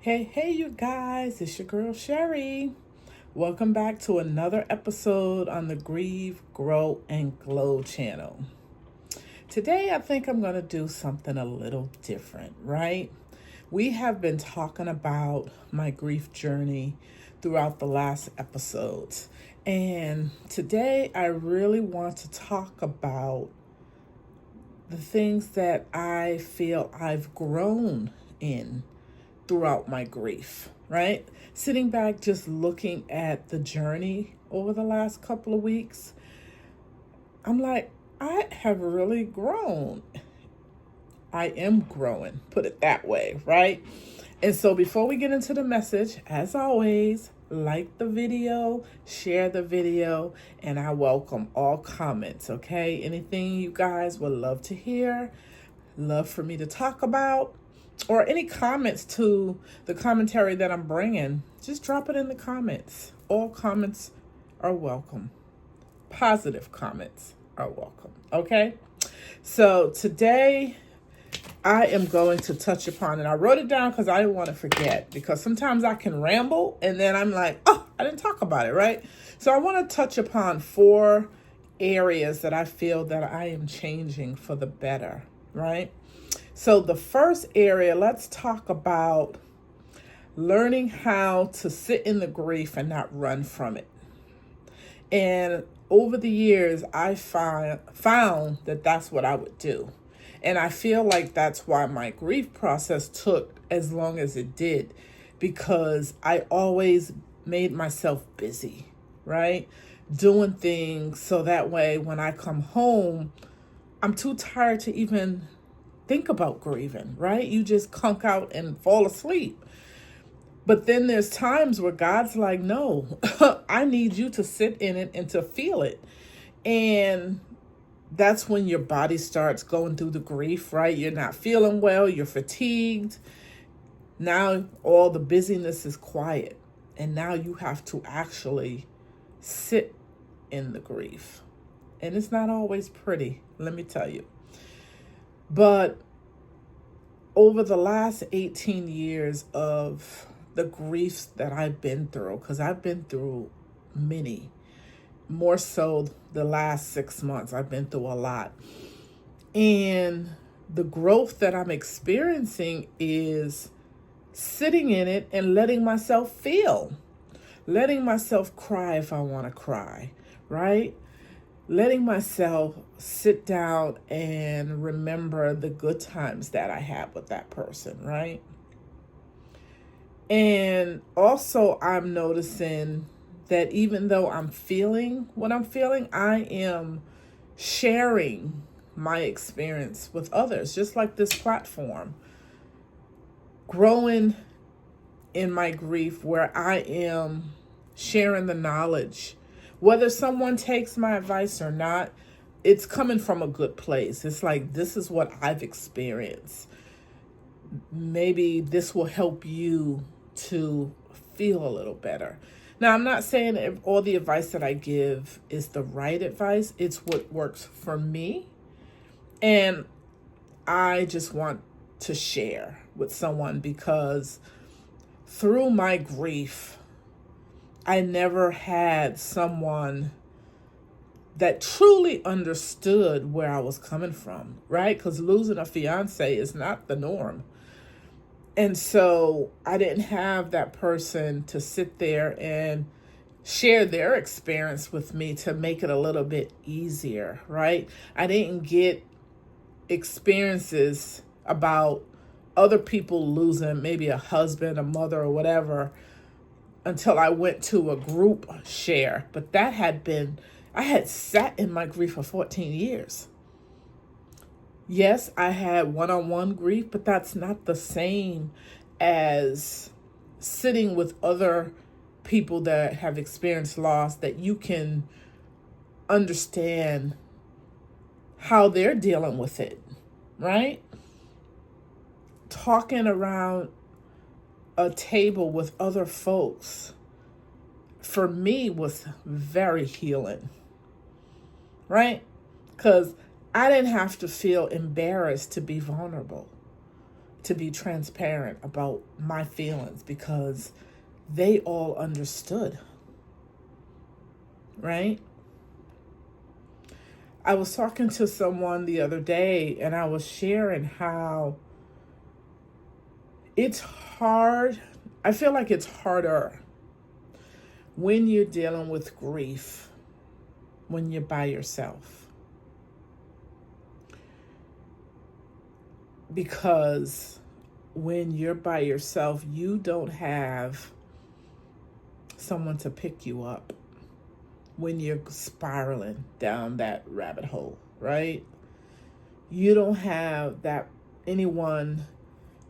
Hey, you guys, it's your girl Cherie. Welcome back to another episode on the Grieve, Grow, and Glow channel. Today, I think I'm going to do something a little different, right? We have been talking about my grief journey throughout the last episodes. And today, I really want to talk about the things that I feel I've grown in throughout my grief, right? Sitting back, just looking at the journey over the last couple of weeks, I'm like, I have really grown. I am growing, put it that way, right? And so before we get into the message, as always, like the video, share the video, and I welcome all comments, okay? Anything you guys would love to hear, love for me to talk about, or any comments to the commentary that I'm bringing, just drop it in the comments. All comments are welcome. Positive comments are welcome, okay? So today I am going to touch upon, and I wrote it down because I didn't want to forget, because sometimes I can ramble and then I'm like, oh, I didn't talk about it, right? So I want to touch upon 4 areas that I feel that I am changing for the better, right? So the first area, let's talk about learning how to sit in the grief and not run from it. And over the years, I found that that's what I would do. And I feel like that's why my grief process took as long as it did, because I always made myself busy, right? Doing things so that way when I come home, I'm too tired to even think about grieving, right? You just conk out and fall asleep. But then there's times where God's like, no, I need you to sit in it and to feel it. And that's when your body starts going through the grief, right? You're not feeling well, you're fatigued. Now all the busyness is quiet. And now you have to actually sit in the grief. And it's not always pretty, let me tell you. But over the last 18 years of the griefs that I've been through, because I've been through many, more so the last 6 months, I've been through a lot. And the growth that I'm experiencing is sitting in it and letting myself feel, letting myself cry if I want to cry, right? Letting myself sit down and remember the good times that I had with that person, right? And also I'm noticing that even though I'm feeling what I'm feeling, I am sharing my experience with others, just like this platform. Growing in my grief where I am sharing the knowledge. Whether someone takes my advice or not, it's coming from a good place. It's like, this is what I've experienced. Maybe this will help you to feel a little better. Now, I'm not saying if all the advice that I give is the right advice. It's what works for me. And I just want to share with someone because through my grief, I never had someone that truly understood where I was coming from, right? Because losing a fiance is not the norm. And so I didn't have that person to sit there and share their experience with me to make it a little bit easier, right? I didn't get experiences about other people losing maybe a husband, a mother, or whatever until I went to a group share. But that had been, I had sat in my grief for 14 years. Yes, I had one-on-one grief, but that's not the same as sitting with other people that have experienced loss, that you can understand how they're dealing with it, right? Talking around a table with other folks, for me, was very healing, right? Because I didn't have to feel embarrassed to be vulnerable, to be transparent about my feelings because they all understood, right? I was talking to someone the other day and I was sharing how it's hard. I feel like it's harder when you're dealing with grief, when you're by yourself. Because when you're by yourself, you don't have someone to pick you up when you're spiraling down that rabbit hole, right? You don't have that anyone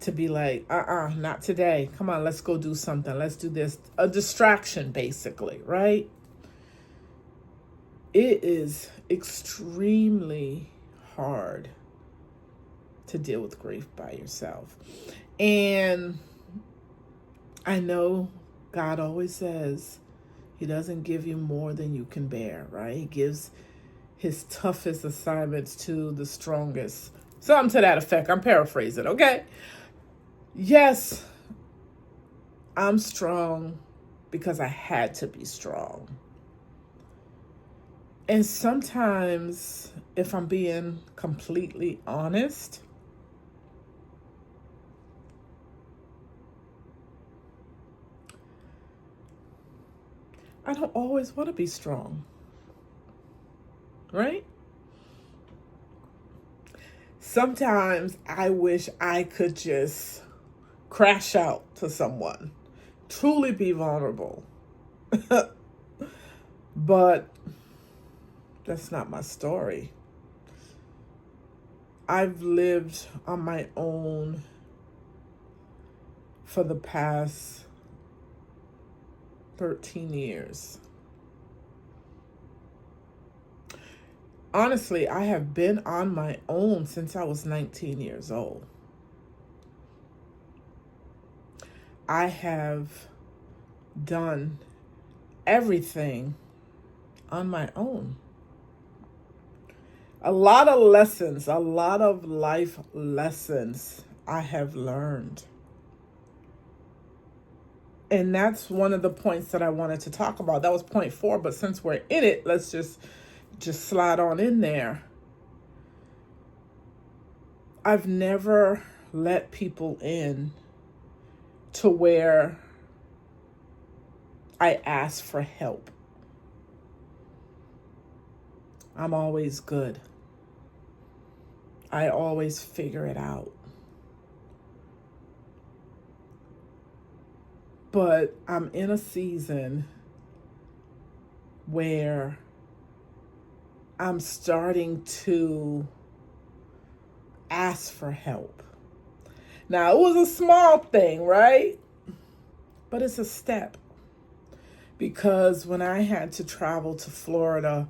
to be like, not today. Come on, let's go do something. Let's do this. A distraction, basically, right? It is extremely hard to deal with grief by yourself. And I know God always says He doesn't give you more than you can bear, right? He gives His toughest assignments to the strongest. Something to that effect. I'm paraphrasing, okay? Yes, I'm strong because I had to be strong. And sometimes, if I'm being completely honest, I don't always want to be strong, right? Sometimes I wish I could just crash out to someone, truly be vulnerable. But that's not my story. I've lived on my own for the past 13 years. Honestly, I have been on my own since I was 19 years old. I have done everything on my own. A lot of lessons, a lot of life lessons I have learned. And that's one of the points that I wanted to talk about. That was point 4, but since we're in it, let's just slide on in there. I've never let people in to where I ask for help. I'm always good. I always figure it out. But I'm in a season where I'm starting to ask for help. Now, it was a small thing, right? But it's a step. Because when I had to travel to Florida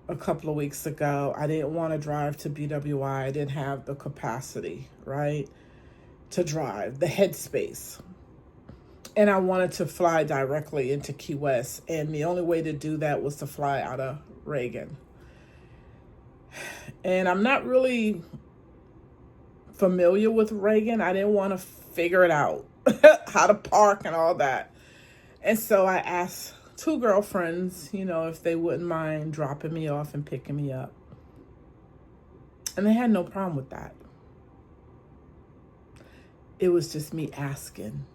a couple of weeks ago, I didn't want to drive to BWI. I didn't have the capacity, right, to drive, the headspace. And I wanted to fly directly into Key West. And the only way to do that was to fly out of Reagan. And I'm not really familiar with Reagan. I didn't want to figure it out, how to park and all that. And so I asked 2 girlfriends, if they wouldn't mind dropping me off and picking me up. And they had no problem with that. It was just me asking.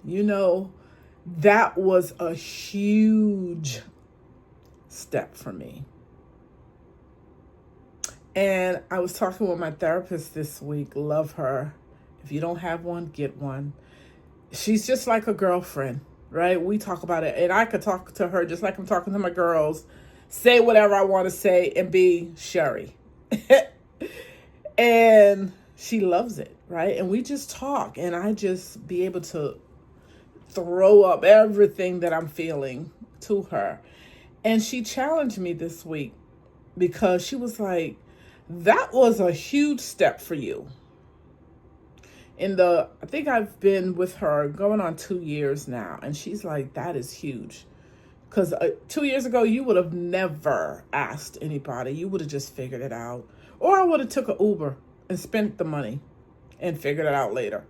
That was a huge step for me. And I was talking with my therapist this week. Love her. If you don't have one, get one. She's just like a girlfriend, right? We talk about it. And I could talk to her just like I'm talking to my girls. Say whatever I want to say and be Cherie. And she loves it, right? And we just talk. And I just be able to throw up everything that I'm feeling to her. And she challenged me this week because she was like, that was a huge step for you. I think I've been with her going on 2 years now. And she's like, that is huge. Because 2 years ago, you would have never asked anybody. You would have just figured it out. Or I would have took an Uber and spent the money and figured it out later.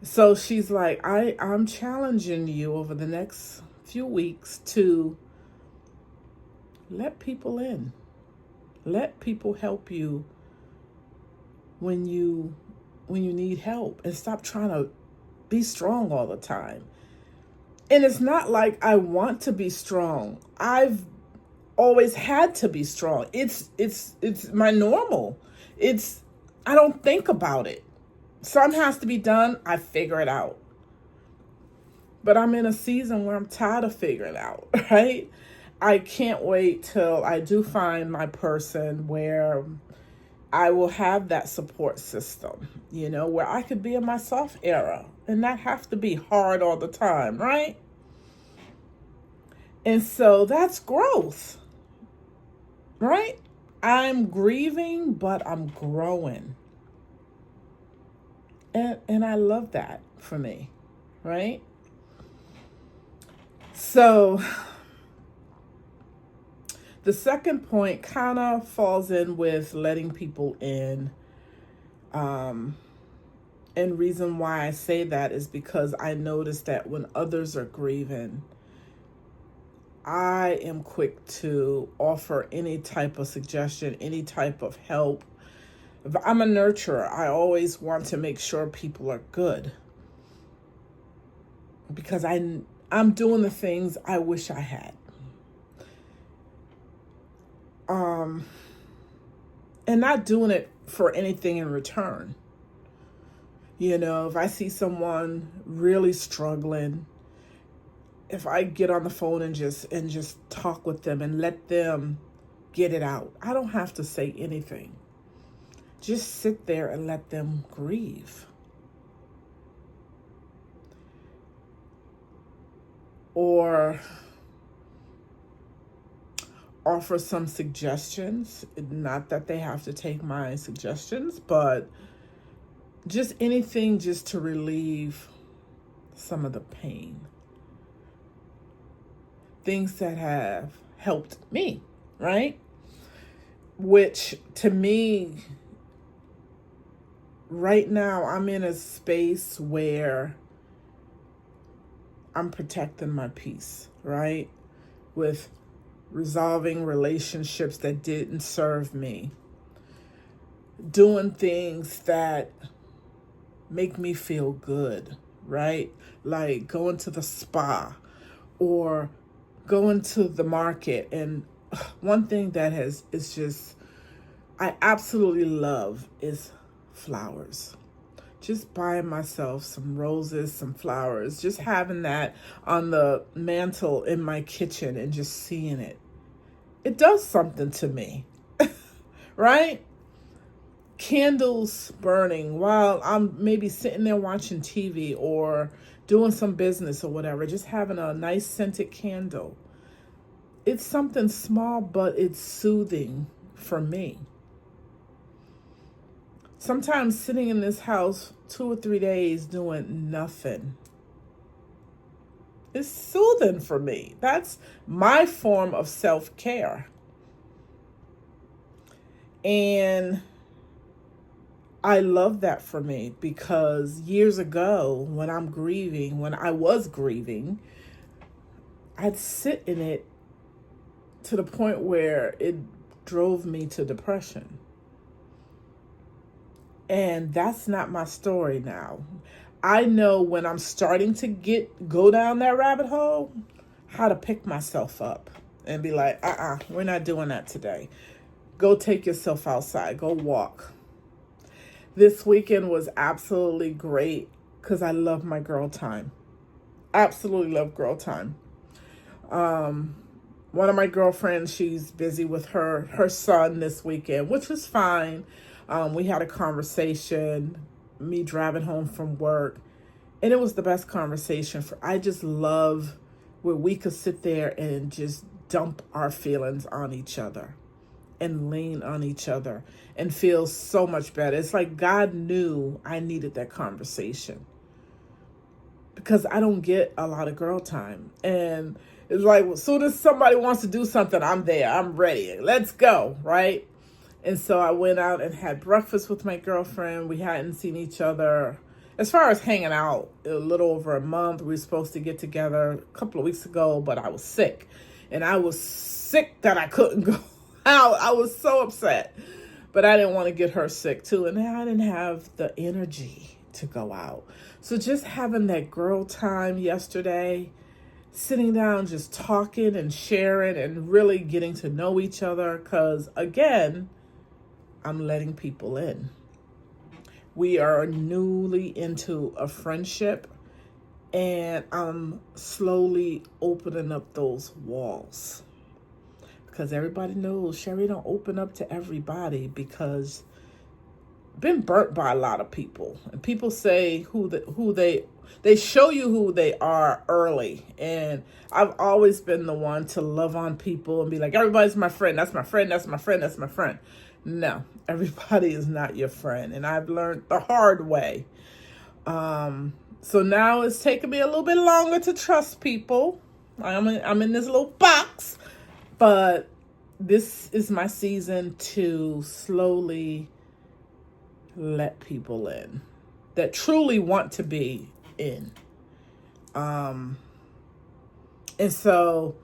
So she's like, I'm challenging you over the next few weeks to let people in. Let people help you when you need help, and stop trying to be strong all the time. And it's not like I want to be strong. I've always had to be strong. It's my normal. It's I don't think about it. Something has to be done, I figure it out. But I'm in a season where I'm tired of figuring it out, right? I can't wait till I do find my person where I will have that support system, where I could be in my soft era and not have to be hard all the time, right? And so that's growth, right? I'm grieving, but I'm growing. And I love that for me, right? So the second point kind of falls in with letting people in. And reason why I say that is because I notice that when others are grieving, I am quick to offer any type of suggestion, any type of help. If I'm a nurturer, I always want to make sure people are good, because I'm doing the things I wish I had. And not doing it for anything in return. If I see someone really struggling, if I get on the phone and just talk with them and let them get it out, I don't have to say anything. Just sit there and let them grieve. Or offer some suggestions. Not that they have to take my suggestions, but just anything just to relieve some of the pain. Things that have helped me, right? Which to me, right now, I'm in a space where I'm protecting my peace, right? With resolving relationships that didn't serve me. Doing things that make me feel good, right? Like going to the spa or going to the market. And one thing that I absolutely love is flowers. Just buying myself some roses, some flowers, just having that on the mantle in my kitchen and just seeing it. It does something to me, right? Candles burning while I'm maybe sitting there watching TV or doing some business or whatever, just having a nice scented candle. It's something small, but it's soothing for me. Sometimes sitting in this house 2 or 3 days doing nothing is soothing for me. That's my form of self-care. And I love that for me, because years ago when I was grieving, I'd sit in it to the point where it drove me to depression. And that's not my story now. I know when I'm starting to go down that rabbit hole, how to pick myself up and be like, we're not doing that today. Go take yourself outside, go walk. This weekend was absolutely great because I love my girl time. Absolutely love girl time. One of my girlfriends, she's busy with her son this weekend, which was fine. We had a conversation, me driving home from work, and it was the best conversation. I just love where we could sit there and just dump our feelings on each other and lean on each other and feel so much better. It's like God knew I needed that conversation, because I don't get a lot of girl time. And it's like, as soon as somebody wants to do something, I'm there, I'm ready, let's go, right? And so I went out and had breakfast with my girlfriend. We hadn't seen each other as far as hanging out, a little over a month. We were supposed to get together a couple of weeks ago, but I was sick. And I was sick that I couldn't go out. I was so upset. But I didn't want to get her sick too. And I didn't have the energy to go out. So just having that girl time yesterday, sitting down, just talking and sharing and really getting to know each other. Because again, I'm letting people in. We are newly into a friendship, and I'm slowly opening up those walls. Because everybody knows Cherie don't open up to everybody, because I've been burnt by a lot of people. And people say they show you who they are early. And I've always been the one to love on people and be like, everybody's my friend. That's my friend. That's my friend. That's my friend. No, everybody is not your friend. And I've learned the hard way. So now it's taken me a little bit longer to trust people. I'm in this little box. But this is my season to slowly let people in that truly want to be in. And so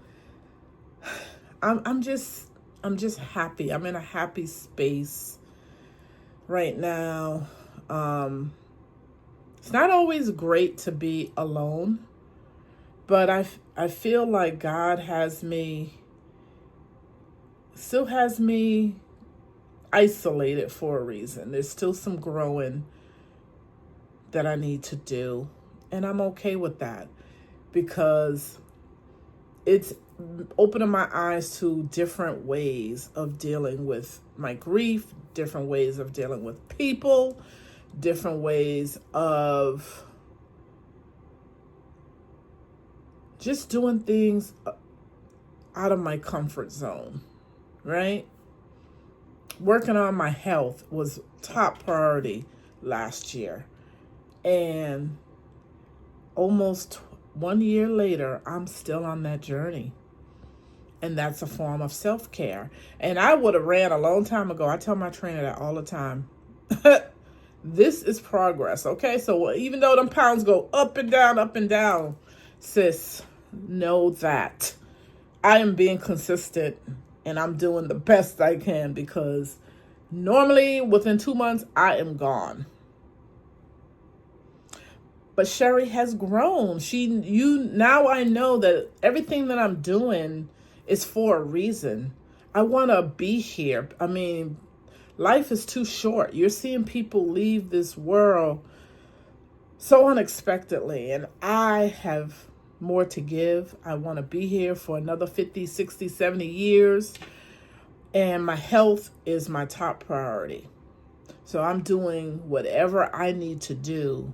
I'm just happy. I'm in a happy space right now. It's not always great to be alone, but I feel like God still has me isolated for a reason. There's still some growing that I need to do, and I'm okay with that, because it's opening my eyes to different ways of dealing with my grief, different ways of dealing with people, different ways of just doing things out of my comfort zone, right? Working on my health was top priority last year. And almost 1 year later, I'm still on that journey. And that's a form of self-care. And I would have ran a long time ago. I tell my trainer that all the time. This is progress, okay? So even though them pounds go up and down, sis, know that I am being consistent and I'm doing the best I can, because normally within 2 months, I am gone. But Cherie has grown. Now I know that everything that I'm doing is for a reason. I want to be here. I mean, life is too short. You're seeing people leave this world so unexpectedly, and I have more to give. I want to be here for another 50, 60, 70 years, and my health is my top priority. So I'm doing whatever I need to do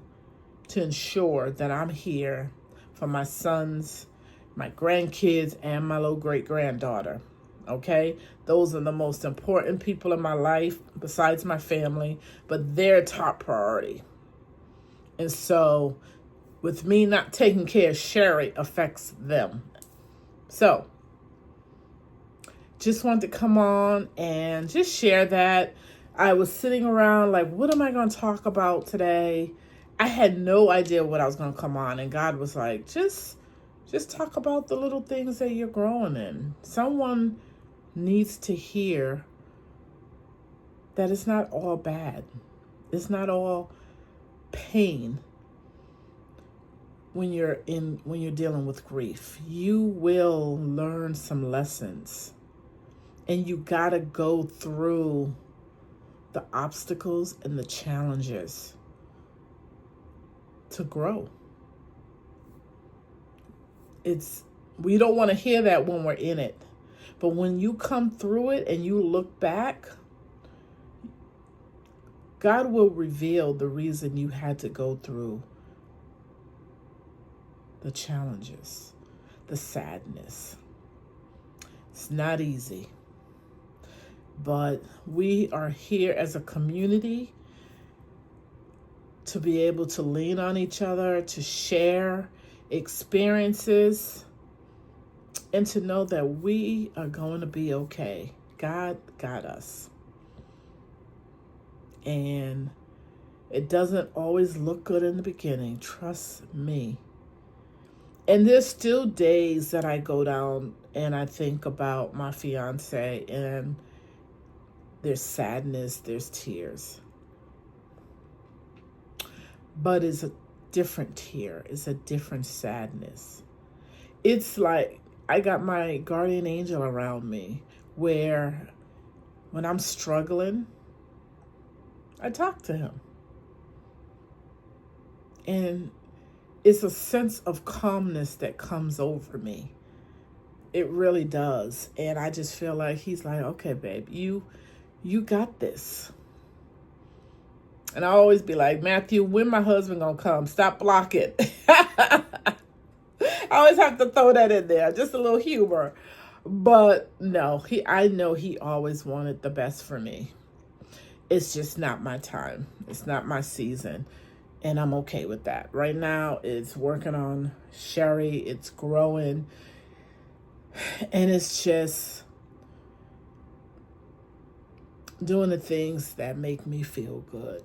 to ensure that I'm here for my sons, my grandkids, and my little great-granddaughter. Okay? Those are the most important people in my life besides my family, but they're top priority. And so with me not taking care of Cherie affects them. So just wanted to come on and just share that. I was sitting around like, what am I going to talk about today? I had no idea what I was going to come on. And God was like, just talk about the little things that you're growing in. Someone needs to hear that it's not all bad. It's not all pain. When you're dealing with grief, you will learn some lessons, and you gotta go through the obstacles and the challenges to grow. We don't want to hear that when we're in it, but when you come through it and you look back, God will reveal the reason you had to go through the challenges, the sadness. It's not easy, but we are here as a community to be able to lean on each other, to share experiences, and to know that we are going to be okay. God got us. And It doesn't always look good in the beginning. Trust me. And there's still days that I go down and I think about my fiance, and there's sadness, there's tears. But it's a different tear. It's a different sadness. It's like I got my guardian angel around me, where when I'm struggling, I talk to him. And it's a sense of calmness that comes over me. It really does. And I just feel like he's like, okay, babe, you got this. And I always be like, Matthew, when my husband gonna come? Stop blocking. I always have to throw that in there, just a little humor. But no, I know he always wanted the best for me. It's just not my time. It's not my season. And I'm okay with that. Right now, it's working on Cherie. It's growing. And it's just doing the things that make me feel good.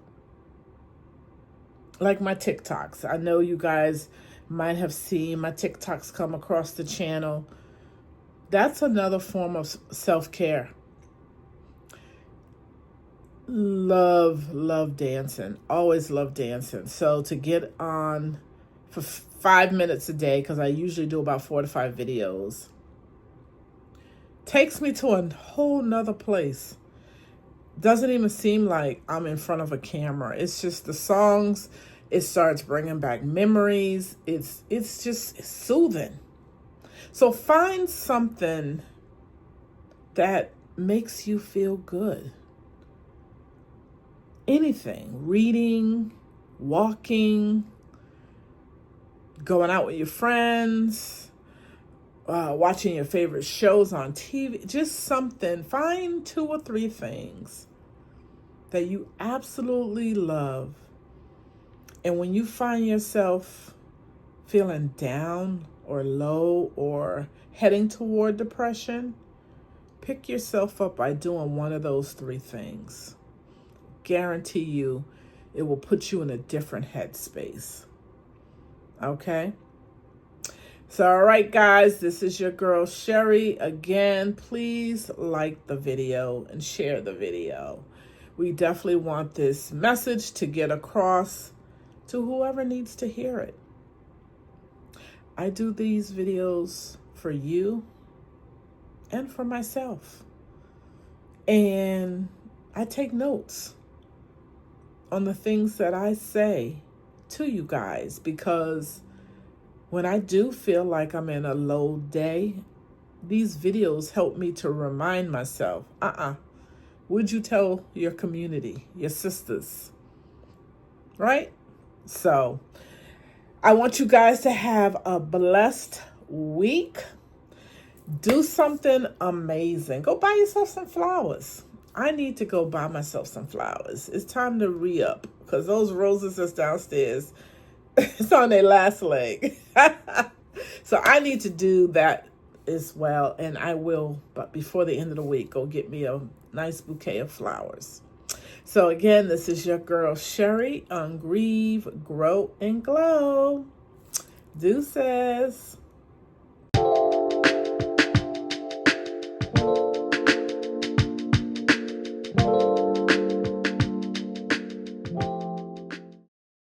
Like my TikToks. I know you guys might have seen my TikToks come across the channel. That's another form of self-care. Love dancing. Always love dancing. So to get on for 5 minutes a day, because I usually do about 4 to 5 videos, takes me to a whole nother place. Doesn't even seem like I'm in front of a camera. It's just the songs. It starts bringing back memories. It's soothing. So find something that makes you feel good. Anything. Reading, walking, going out with your friends, watching your favorite shows on TV. Just something. Find 2 or 3 things that you absolutely love. And when you find yourself feeling down or low or heading toward depression, pick yourself up by doing one of those 3 things. Guarantee you it will put you in a different headspace. Okay? So, all right, guys, this is your girl, Cherie. Again, please like the video and share the video. We definitely want this message to get across to whoever needs to hear it. I do these videos for you and for myself. And I take notes on the things that I say to you guys, because when I do feel like I'm in a low day, these videos help me to remind myself, would you tell your community, your sisters, right? So I want you guys to have a blessed week. Do something amazing. Go buy yourself some flowers. I need to go buy myself some flowers. It's time to re-up, because those roses that's downstairs, it's on their last leg. So I need to do that as well. And I will, but before the end of the week, go get me a nice bouquet of flowers. So again, this is your girl, Cherie, on Grieve, Grow, and Glow. Deuces.